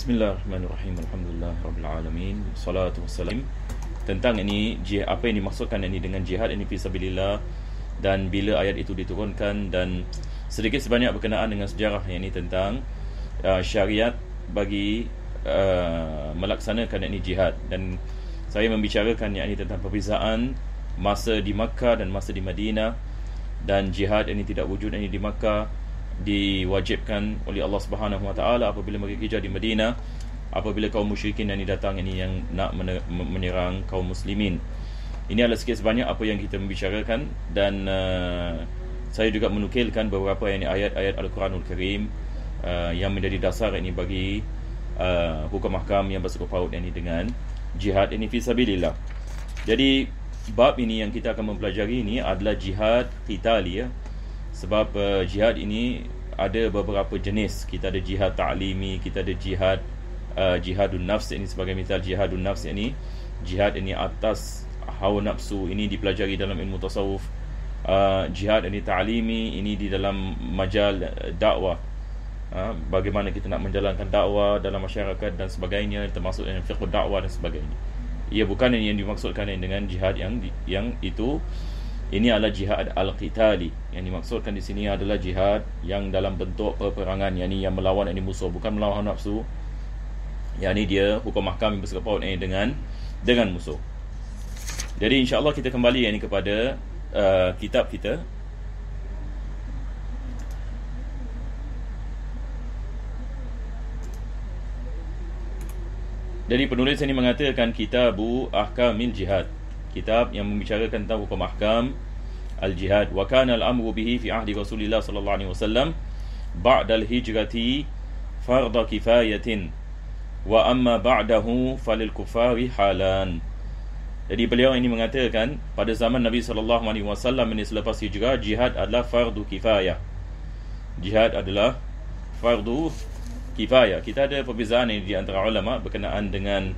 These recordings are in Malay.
Bismillahirrahmanirrahim. Alhamdulillah rabbil alamin. Salatu wassalam. Tentang ini apa yang dimaksudkan ini dengan jihad ini fisabilillah, dan bila ayat itu diturunkan, dan sedikit sebanyak berkenaan dengan sejarah yang ini tentang syariat bagi melaksanakan ini jihad. Dan saya membicarakan yang ini tentang perbezaan masa di Makkah dan masa di Madinah, dan jihad ini tidak wujud ini di Makkah diwajibkan oleh Allah Subhanahu Wa Taala apabila mereka hijrah di Madinah, apabila kaum musyrikin yang datang ini yang nak menyerang kaum muslimin. Ini adalah sikit sebanyak apa yang kita membicarakan, dan saya juga menukilkan beberapa yang ayat-ayat Al-Quranul Karim yang menjadi dasar ini bagi hukum ahkam yang bersangkut paut ini dengan jihad ini fisabilillah. Jadi bab ini yang kita akan mempelajari ini adalah jihad qitali, ya. Sebab jihad ini ada beberapa jenis. Kita ada jihad ta'limi, kita ada jihad jihadun nafs. Ini sebagai misal jihadun nafs ini, jihad ini atas hawa nafsu, ini dipelajari dalam ilmu tasawuf. Jihad ini ta'limi, ini di dalam majal dakwah, bagaimana kita nak menjalankan dakwah dalam masyarakat dan sebagainya, termasuk dengan fiqh dakwah dan sebagainya. Ia bukan ini yang dimaksudkan dengan jihad yang itu. Ini adalah jihad al-qitali. Yang dimaksudkan di sini adalah jihad yang dalam bentuk peperangan, yang melawan ini musuh, bukan melawan nafsu. Yang ini dia hukum mahkam yang bersangkut paut ini dengan musuh. Jadi insya-Allah kita kembali kepada kitab kita. Jadi penulis ini mengatakan Kitabu Ahkamil Jihad, kitab yang membicarakan tentang hukum ahkam al-jihad. Wa kana al-amru bihi fi ahdi Rasulillah sallallahu alaihi wasallam ba'da al-hijrati fardha kifayatin, wa amma ba'dahu falil kufari halan. Jadi beliau ini mengatakan pada zaman Nabi sallallahu alaihi wasallam ini, selepas hijrah, jihad adalah fardu kifayah. Jihad adalah fardu kifayah. Kita ada perbezaan ini di antara ulama berkenaan dengan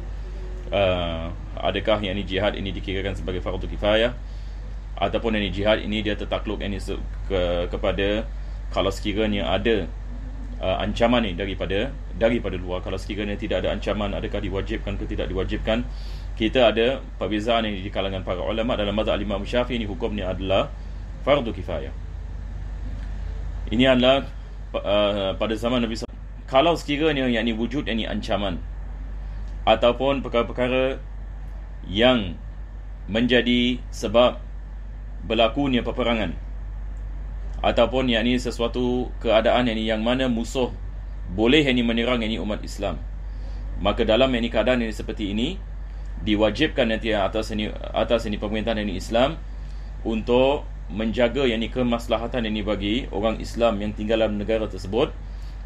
adakah yang ini jihad ini dikirakan sebagai fardu kifayah, ataupun ini jihad ini dia tertakluk ini kepada kalau sekiranya ada ancaman ni daripada luar. Kalau sekiranya tidak ada ancaman, adakah diwajibkan ke tidak diwajibkan? Kita ada perbezaan ini di kalangan para ulama. Dalam mazhab Imam Syafi'i ini hukumnya adalah fardu kifayah. Ini adalah pada zaman Nabi SAW. Kalau sekiranya yang ini wujud ini ancaman ataupun perkara-perkara yang menjadi sebab berlakunya peperangan, ataupun yang ini sesuatu keadaan yang mana musuh boleh menyerang umat Islam, maka dalam keadaan ini seperti ini diwajibkan nanti atas pemerintahan Islam untuk menjaga kemaslahatan bagi orang Islam yang tinggal dalam negara tersebut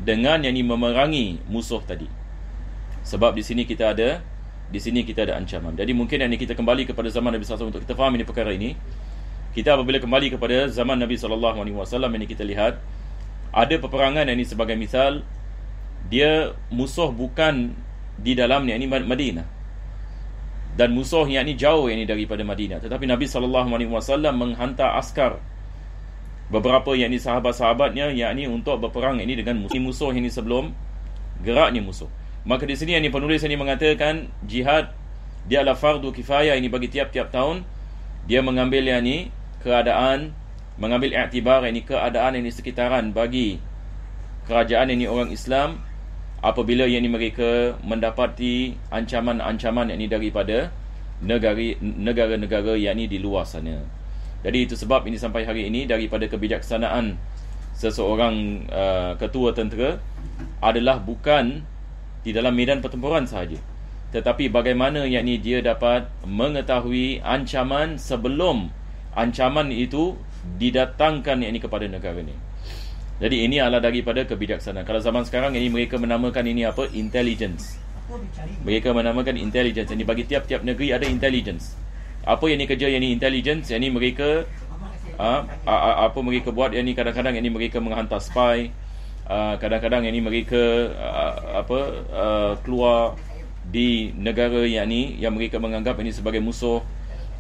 dengan memerangi musuh tadi. Sebab di sini kita ada ancaman. Jadi mungkin kita kembali kepada zaman Nabi SAW untuk kita faham perkara ini. Kita apabila kembali kepada zaman Nabi SAW ini, kita lihat ada peperangan sebagai misal, dia musuh bukan di dalam Madinah, dan musuh jauh daripada Madinah, tetapi Nabi SAW menghantar askar, beberapa sahabat-sahabatnya untuk berperang dengan musuh sebelum geraknya musuh. Maka di sini penulis mengatakan jihad dia adalah fardu kifayah bagi tiap-tiap tahun. Dia mengambil keadaan, mengambil iktibar keadaan sekitaran bagi kerajaan orang Islam apabila mereka mendapati ancaman-ancaman daripada negara-negara di luar sana. Jadi itu sebab sampai hari ini daripada kebijaksanaan seseorang ketua tentera adalah bukan di dalam medan pertempuran sahaja, tetapi bagaimana dia dapat mengetahui ancaman sebelum ancaman itu didatangkan kepada negara ini. Jadi ini adalah daripada kebijaksanaan. Kalau zaman sekarang mereka menamakan apa? Intelligence. Mereka menamakan intelligence. Bagi tiap-tiap negeri ada intelligence. Apa kerja intelligence? Mereka apa mereka buat? Kadang-kadang mereka menghantar spy. Kadang-kadang mereka keluar di negara yang mereka menganggap sebagai musuh,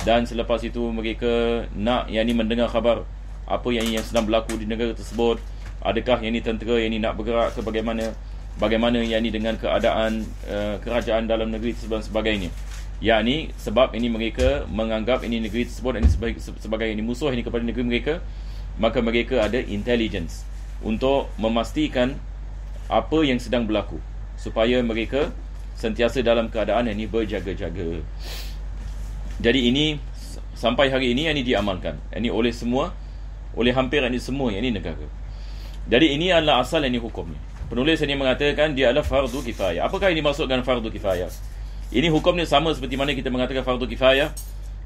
dan selepas itu mereka nak mendengar khabar apa yang sedang berlaku di negara tersebut. Adakah tentera nak bergerak ke bagaimana? bagaimana yakni dengan keadaan kerajaan dalam negeri dan sebagainya. Yakni sebab ini mereka menganggap ini negeri tersebut ini sebagai ini musuh ini kepada negeri mereka, maka mereka ada intelligence untuk memastikan apa yang sedang berlaku supaya mereka sentiasa dalam keadaan ini berjaga-jaga. Jadi ini sampai hari ini ini diamalkan ini oleh hampir ini semua ini negara. Jadi ini adalah asal ini hukumnya. Penulis ini mengatakan dia adalah fardu kifayah. Apakah ini maksudkan fardu kifayah? Ini hukumnya sama seperti mana kita mengatakan fardu kifayah,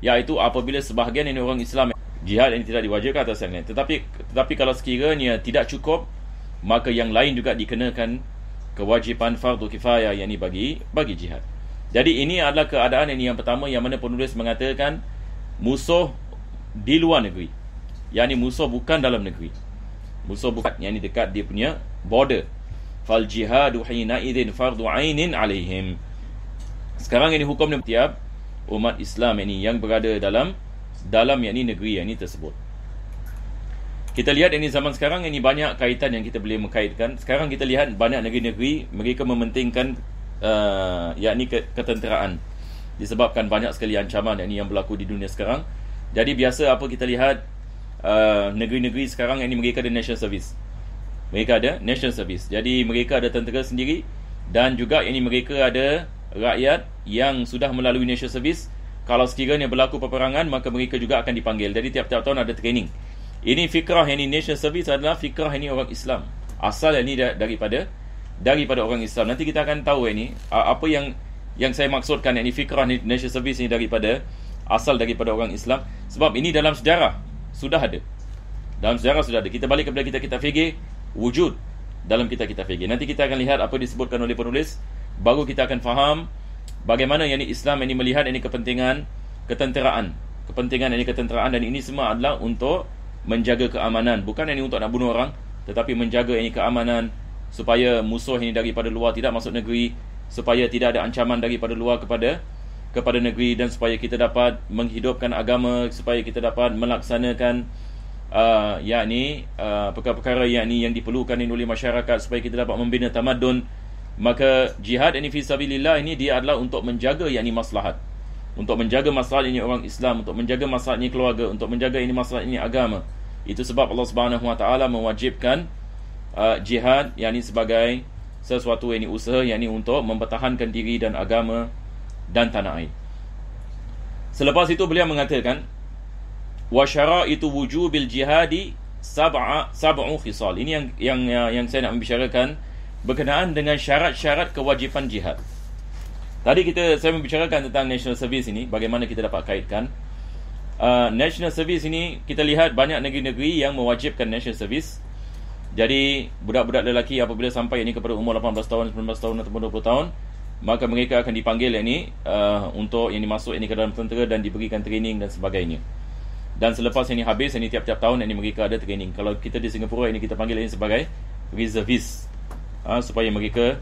iaitu apabila sebahagian ini orang Islam jihad ini tidak diwajibkan atas yang lain. Tetapi kalau sekiranya tidak cukup, maka yang lain juga dikenakan kewajipan fardu kifayah yakni bagi jihad. Jadi ini adalah keadaan ini yang pertama yang mana penulis mengatakan musuh di luar negeri, yakni musuh bukan dalam negeri. Musuh bukan yakni dekat dia punya border. Fal jihadu hina idzin fardu ainin alaihim. Sekarang ini hukumnya tiap umat Islam ini yang berada dalam yakni negeri yang ini tersebut. Kita lihat ini zaman sekarang ini banyak kaitan yang kita boleh mengkaitkan. Sekarang kita lihat banyak negeri-negeri mereka mementingkan yakni ketenteraan disebabkan banyak sekali ancaman yang berlaku di dunia sekarang. Jadi biasa apa kita lihat negeri-negeri sekarang ini mereka ada national service. Mereka ada national service. Jadi mereka ada tentera sendiri dan juga ini mereka ada rakyat yang sudah melalui national service. Kalau sekiranya berlaku peperangan, maka mereka juga akan dipanggil. Jadi tiap-tiap tahun ada training. Ini fikrah ini national service adalah fikrah ini orang Islam. Asal ini daripada orang Islam. Nanti kita akan tahu ini apa yang saya maksudkan ini fikrah ini national service ini asal daripada orang Islam. Sebab ini dalam sejarah sudah ada. Dalam sejarah sudah ada. Kita balik kepada kitab fikih, wujud dalam kitab fikih. Nanti kita akan lihat apa disebutkan oleh penulis, baru kita akan faham bagaimana yang Islam ini melihat ini kepentingan ketenteraan dan ini semua adalah untuk menjaga keamanan, bukan ini untuk nak bunuh orang, tetapi menjaga ini keamanan supaya musuh ini daripada luar tidak masuk negeri, supaya tidak ada ancaman daripada luar kepada negeri, dan supaya kita dapat menghidupkan agama, supaya kita dapat melaksanakan perkara-perkara yang diperlukan ini oleh masyarakat, supaya kita dapat membina tamadun. Maka jihad ini fi sabilillah ini dia adalah untuk menjaga yakni maslahat, untuk menjaga maslahat ini orang Islam, untuk menjaga maslahat ini keluarga, untuk menjaga ini maslahat ini agama. Itu sebab Allah Subhanahu Wa Taala mewajibkan jihad yakni sebagai sesuatu ini usaha yakni untuk mempertahankan diri dan agama dan tanah air. Selepas itu beliau mengatakan wa syara'itu wujubil jihadi sab'u khisal. Ini yang saya nak membicarakan berkenaan dengan syarat-syarat kewajipan jihad. Tadi saya membicarakan tentang national service ini, bagaimana kita dapat kaitkan national service ini. Kita lihat banyak negeri-negeri yang mewajibkan national service. Jadi budak-budak lelaki apabila sampai ini kepada umur 18 tahun, 19 tahun ataupun 20 tahun, maka mereka akan dipanggil ini untuk ini masuk ini ke dalam tentera dan diberikan training dan sebagainya. Dan selepas ini habis, ini tiap-tiap tahun ini mereka ada training. Kalau kita di Singapura ini kita panggil ini sebagai reservist, supaya mereka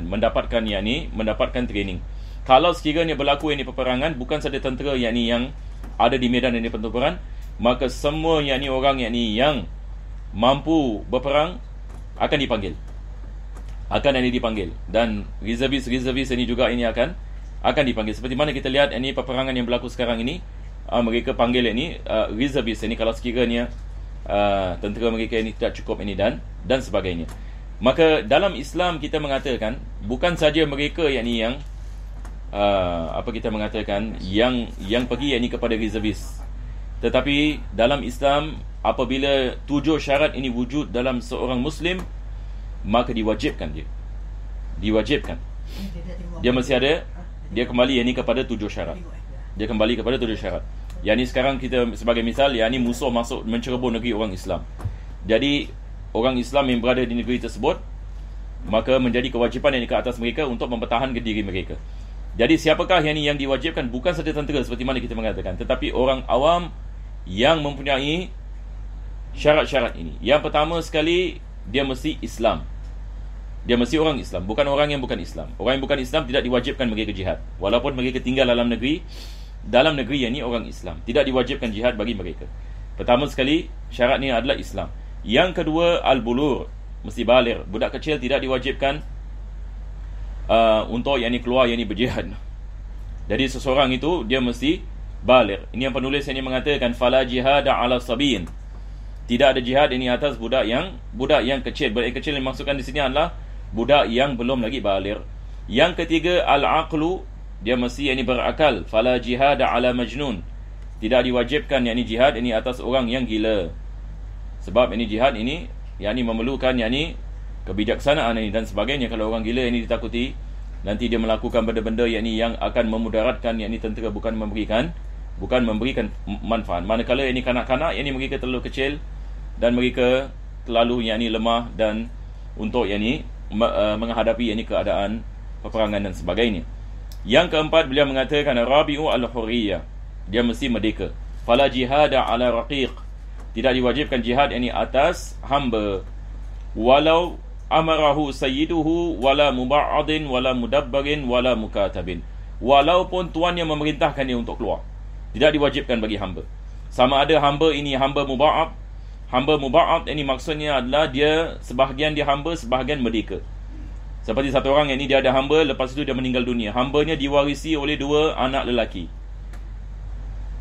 mendapatkan training. Kalau sekiranya berlaku ini peperangan, bukan sahaja tentera yang ada di medan ini pertempuran, maka semua orang yang mampu berperang akan dipanggil. Dan reservist ini juga ini akan dipanggil. Seperti mana kita lihat ini peperangan yang berlaku sekarang ini, mereka panggil ini reservist ini kalau sekiranya tentera mereka ini tidak cukup ini dan sebagainya. Maka dalam Islam kita mengatakan bukan saja mereka yang yang pergi ini kepada reservist, tetapi dalam Islam apabila 7 syarat ini wujud dalam seorang Muslim, maka diwajibkan dia mesti ada, dia kembali ini kepada 7 syarat. Yang ni sekarang kita sebagai misal, yang ni musuh masuk menceroboh negeri orang Islam. Jadi orang Islam yang berada di negeri tersebut, maka menjadi kewajipan yang ke atas mereka untuk mempertahankan diri mereka. Jadi siapakah yang diwajibkan? Bukan sahaja tentera seperti mana kita mengatakan, tetapi orang awam yang mempunyai syarat-syarat ini. Yang pertama sekali, dia mesti Islam. Dia mesti orang Islam, bukan orang yang bukan Islam. Orang yang bukan Islam tidak diwajibkan mereka jihad, walaupun mereka tinggal dalam negeri yang ni orang Islam, tidak diwajibkan jihad bagi mereka. Pertama sekali, syarat ni adalah Islam. Yang kedua, al-bulur. mesti baligh. Budak kecil tidak diwajibkan untuk keluar berjihad. Jadi seseorang itu dia mesti baligh. Ini yang penulis ini mengatakan fala jihada ala sabiyin. Tidak ada jihad ini atas budak yang kecil. Budak yang kecil yang dimaksudkan di sini adalah budak yang belum lagi baligh. Yang ketiga al-aqlu, dia mesti berakal. Fala jihada ala majnun. Tidak diwajibkan jihad ini atas orang yang gila. Sebab jihad ini memerlukan kebijaksanaan dan sebagainya. Kalau orang gila ditakuti, nanti dia melakukan benda-benda yang akan memudaratkan tentera, bukan memberikan manfaat. Manakala kanak-kanak mereka terlalu kecil dan mereka terlalu lemah dan untuk menghadapi keadaan peperangan dan sebagainya. Yang keempat, beliau mengatakan rabi'u al-hurriyah, dia mesti merdeka. Fala jihada ala raqiq, tidak diwajibkan jihad atas hamba, walau amarahu sayyiduhu wala muba'adin wala mudabbarin wala mukatabin. Walaupun tuan yang memerintahkan dia untuk keluar, tidak diwajibkan bagi hamba. Sama ada hamba hamba muba'ad. Hamba muba'ad maksudnya adalah dia sebahagian dia hamba, sebahagian merdeka. Seperti satu orang dia ada hamba, lepas itu dia meninggal dunia. Hambanya diwarisi oleh 2 anak lelaki.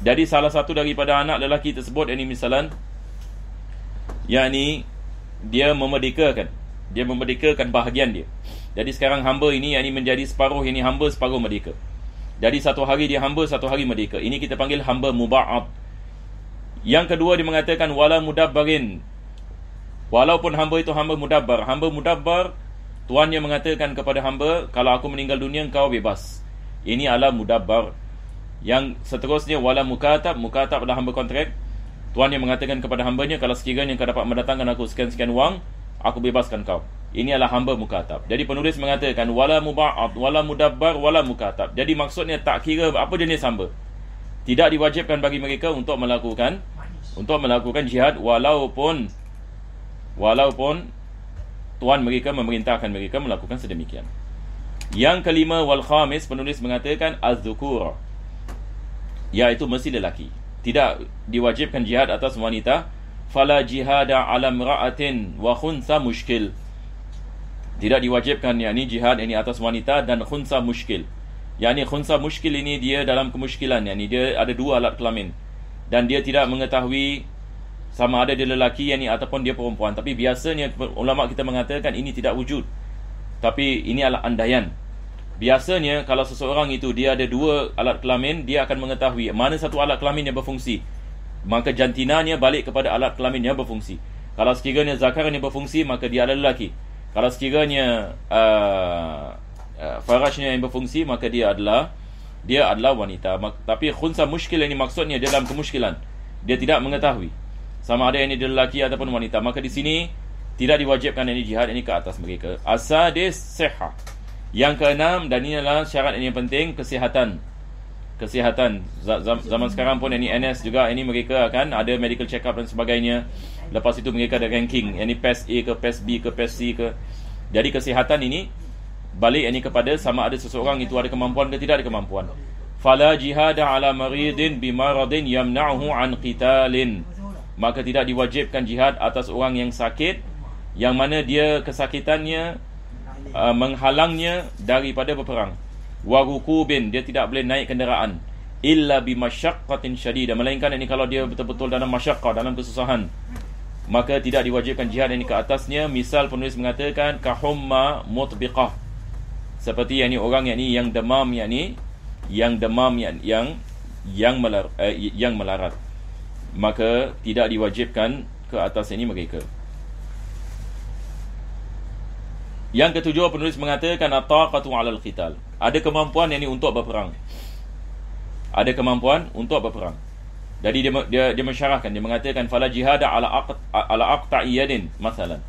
Jadi salah satu daripada anak lelaki tersebut misalan dia memerdekakan bahagian dia. Jadi sekarang hamba ini menjadi separuh hamba, separuh merdeka. Jadi satu hari dia hamba, satu hari merdeka. Ini kita panggil hamba muba'ad. Yang kedua dia mengatakan wala mudabbarin. Walaupun hamba itu hamba mudabbar. Hamba mudabbar, tuannya mengatakan kepada hamba, kalau aku meninggal dunia engkau bebas. Ini adalah mudabbar. Yang seterusnya wala mukatab. Mukatab adalah hamba kontrak. Tuannya mengatakan kepada hambanya, kalau sekiranya kau dapat mendatangkan aku sekian-sekian wang, aku bebaskan kau. Ini adalah hamba mukatab. Jadi penulis mengatakan wala muba'ad, wala mudabbar, wala mukatab. Jadi maksudnya tak kira apa jenis hamba, tidak diwajibkan bagi mereka untuk melakukan jihad walaupun tuan mereka memerintahkan mereka melakukan sedemikian. Yang kelima wal khamis, penulis mengatakan az-zukur, iaitu mesti lelaki. Tidak diwajibkan jihad atas wanita. Fala jihada ala imra'atin wa khunsa mushkil. Tidak diwajibkan jihad atas wanita dan khunsa mushkil. Khunsa mushkil ini dia dalam kemusykilan, dia ada 2 alat kelamin dan dia tidak mengetahui sama ada dia lelaki ataupun dia perempuan. Tapi biasanya ulama kita mengatakan ini tidak wujud, tapi ini adalah andaian. Biasanya kalau seseorang itu dia ada 2 alat kelamin, dia akan mengetahui mana satu alat kelamin yang berfungsi, maka jantinanya balik kepada alat kelamin yang berfungsi. Kalau sekiranya zakarnya berfungsi, maka dia adalah lelaki. Kalau sekiranya farajnya yang berfungsi, maka dia adalah wanita. Tapi khunsa mushkil ini maksudnya dalam kemusykilan, dia tidak mengetahui sama ada dia lelaki ataupun wanita. Maka di sini tidak diwajibkan jihad ke atas mereka. Asadis sihah. Yang keenam, dan ini adalah syarat yang penting, kesihatan. Zaman sekarang pun NS juga mereka akan ada medical check up dan sebagainya. Lepas itu mereka ada ranking, PES A ke PES B ke PES C ke. Jadi kesihatan ini balik kepada sama ada seseorang itu ada kemampuan ke tidak ada kemampuan. Fala jihada ala maridin bimaradin yamna'uhu an qitalin. Maka tidak diwajibkan jihad atas orang yang sakit, yang mana dia kesakitannya menghalangnya daripada berperang. Wa rukubin, dia tidak boleh naik kenderaan, illa bimasyaqqatin syadidah, melainkan kalau dia betul-betul dalam masyaqqah, dalam kesusahan, maka tidak diwajibkan jihad ke atasnya. Misal penulis mengatakan kahumma mutbiqah, seperti orang yang demam yang melarat, maka tidak diwajibkan ke atas mereka. Yang ketujuh, penulis mengatakan at-taqatu 'alal qital, ada kemampuan untuk berperang. Ada kemampuan untuk berperang. Jadi dia mensyarahkan, dia mengatakan fala jihad ala aqta'i yadin masalan.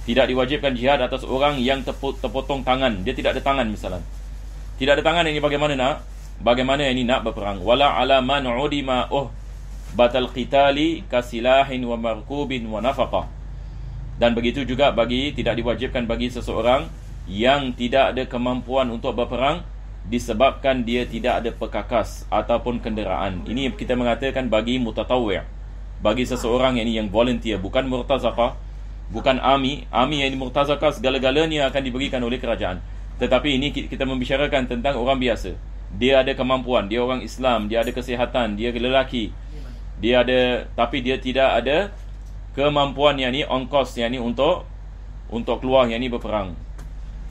Tidak diwajibkan jihad atas orang yang terpotong tangan, dia tidak ada tangan misalan. Tidak ada tangan, bagaimana nak berperang. Wala ala man udima batal qitali kasilahin wa markubin wa nafaqah. Dan begitu juga tidak diwajibkan bagi seseorang yang tidak ada kemampuan untuk berperang disebabkan dia tidak ada perkakas ataupun kenderaan. Ini kita mengatakan bagi mutatawwi', bagi seseorang yang volunteer, bukan murtazaqah. Bukan army yang dimurtazakah segala-galanya akan diberikan oleh kerajaan. Tetapi ini kita membicarakan tentang orang biasa. Dia ada kemampuan, dia orang Islam, dia ada kesihatan, dia lelaki, tapi dia tidak ada kemampuan yang ni ongkos yang ni untuk keluar yang ni berperang,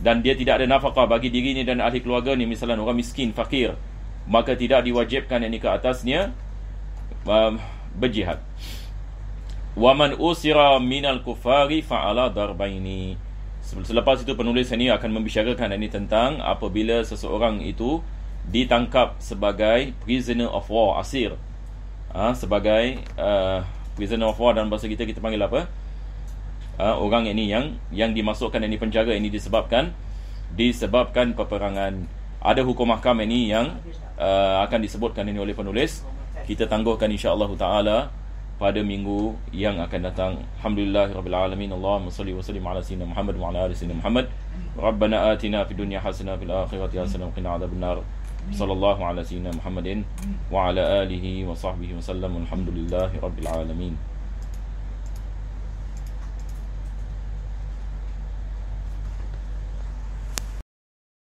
dan dia tidak ada nafkah bagi dirinya dan ahli keluarga ni, misalnya orang miskin, fakir, maka tidak diwajibkan yang ni ke atasnya berjihad. Wa man usira minal kufari fa'ala darbaini. Selepas itu penulis ini akan membicarakan ini tentang apabila seseorang itu ditangkap sebagai prisoner of war, asir, sebagai prisoner of war, dalam bahasa kita panggil apa? Orang ini yang dimasukkan ini penjara ini disebabkan peperangan. Ada hukum mahkam ini yang akan disebutkan ini oleh penulis. Kita tangguhkan insya-Allah taala pada minggu yang akan datang. Alhamdulillahirabbil alamin. Allahumma shalli wa sallim ala sayyidina Muhammad wa ala ali sayyidina Muhammad. Rabbana atina fid dunya hasanah fil akhirati hasanah wa qina adzabannar. Sallallahu ala sayyidina Muhammadin wa ala alihi wa sahbihi wa sallam. Alhamdulillahirabbil alamin.